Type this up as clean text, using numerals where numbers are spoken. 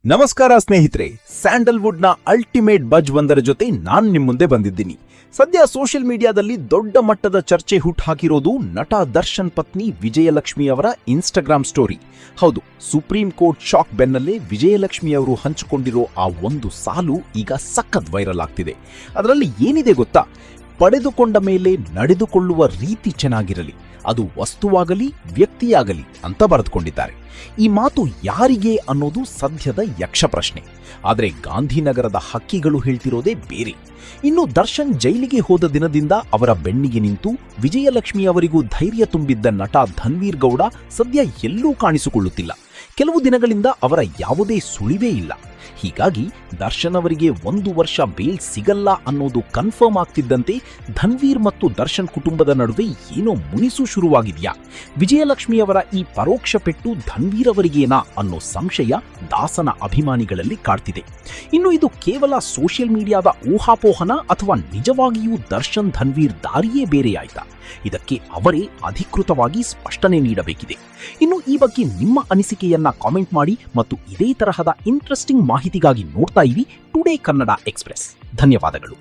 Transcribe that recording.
ನಮಸ್ಕಾರ ಸ್ನೇಹಿತರೆ, ಸ್ಯಾಂಡಲ್ವುಡ್ನ ultimate buzz ಒಂದರ ಜೊತೆ ನಾನು ನಿಮ್ಮ ಮುಂದೆ ಬಂದಿದ್ದೀನಿ. ಸದ್ಯ ಸೋಷಿಯಲ್ ಮೀಡಿಯಾದಲ್ಲಿ ದೊಡ್ಡ ಮಟ್ಟದ ಚರ್ಚೆ ಹುಟ್ಟುಹಾಕಿರೋದು ನಟ ದರ್ಶನ್ ಪತ್ನಿ ವಿಜಯಲಕ್ಷ್ಮಿ ಅವರ ಇನ್ಸ್ಟಾಗ್ರಾಮ್ ಸ್ಟೋರಿ. ಹೌದು, ಸುಪ್ರೀಂ ಕೋರ್ಟ್ ಶಾಕ್ ಬೆನ್ನಲ್ಲೇ ವಿಜಯಲಕ್ಷ್ಮಿ ಅವರು ಹಂಚಿಕೊಂಡಿರೋ ಆ ಒಂದು ಸಾಲು ಈಗ ಸಖತ್ ವೈರಲ್ ಆಗ್ತಿದೆ. ಅದರಲ್ಲಿ ಏನಿದೆ ಗೊತ್ತಾ? ಪಡೆದುಕೊಂಡ ಮೇಲೆ ನಡೆದುಕೊಳ್ಳುವ ರೀತಿ ಚೆನ್ನಾಗಿರಲಿ, ಅದು ವಸ್ತುವಾಗಲಿ ವ್ಯಕ್ತಿಯಾಗಲಿ ಅಂತ ಬರೆದುಕೊಂಡಿದ್ದಾರೆ. ಈ ಮಾತು ಯಾರಿಗೆ ಅನ್ನೋದು ಸದ್ಯದ ಯಕ್ಷ ಪ್ರಶ್ನೆ. ಆದರೆ ಗಾಂಧಿನಗರದ ಹಕ್ಕಿಗಳು ಹೇಳ್ತಿರೋದೇ ಬೇರೆ. ಇನ್ನು ದರ್ಶನ್ ಜೈಲಿಗೆ ಹೋದ ದಿನದಿಂದ ಅವರ ಬೆನ್ನಿಗೆ ನಿಂತು ವಿಜಯಲಕ್ಷ್ಮಿ ಅವರಿಗೂ ಧೈರ್ಯ ತುಂಬಿದ್ದ ನಟ ಧನ್ವೀರ್ ಗೌಡ ಸದ್ಯ ಎಲ್ಲೂ ಕಾಣಿಸಿಕೊಳ್ಳುತ್ತಿಲ್ಲ. ಕೆಲವು ದಿನಗಳಿಂದ ಅವರ ಯಾವುದೇ ಸುಳಿವೇ ಇಲ್ಲ. ಹೀಗಾಗಿ ದರ್ಶನ್ ಅವರಿಗೆ 1 ವರ್ಷ ಬೇಲ್ ಸಿಗಲ್ಲ ಅನ್ನೋದು ಕನ್ಫರ್ಮ್ ಆಗ್ತಿದ್ದಂತೆ ಧನ್ವೀರ್ ಮತ್ತು ದರ್ಶನ್ ಕುಟುಂಬದ ನಡುವೆ ಏನೋ ಮುನಿಸು ಶುರುವಾಗಿದೆಯಾ? ವಿಜಯಲಕ್ಷ್ಮಿ ಅವರ ಈ ಪರೋಕ್ಷ ಪೆಟ್ಟು ಧನ್ವೀರ್ ಅವರಿಗೇನಾ ಅನ್ನೋ ಸಂಶಯ ದಾಸನ ಅಭಿಮಾನಿಗಳಲ್ಲಿ ಕಾಡ್ತಿದೆ. ಇನ್ನು ಇದು ಕೇವಲ ಸೋಷಿಯಲ್ ಮೀಡಿಯಾದ ಊಹಾಪೋಹನ ಅಥವಾ ನಿಜವಾಗಿಯೂ ದರ್ಶನ್ ಧನ್ವೀರ್ ದಾರಿಯೇ ಬೇರೆಯಾಯ್ತಾ? ಇದಕ್ಕೆ ಅವರೇ ಅಧಿಕೃತವಾಗಿ ಸ್ಪಷ್ಟನೆ ನೀಡಬೇಕಿದೆ. ಇನ್ನು ಈ ಬಗ್ಗೆ ನಿಮ್ಮ ಅನಿಸಿಕೆಯನ್ನ ಕಾಮೆಂಟ್ ಮಾಡಿ ಮತ್ತು ಇದೇ ತರಹದ ಇಂಟ್ರೆಸ್ಟಿಂಗ್ ಮಾಹಿತಿಗಾಗಿ ನೋಡ್ತಾ ಇರಿ ಟುಡೇ ಕನ್ನಡ ಎಕ್ಸ್‌ಪ್ರೆಸ್. ಧನ್ಯವಾದಗಳು.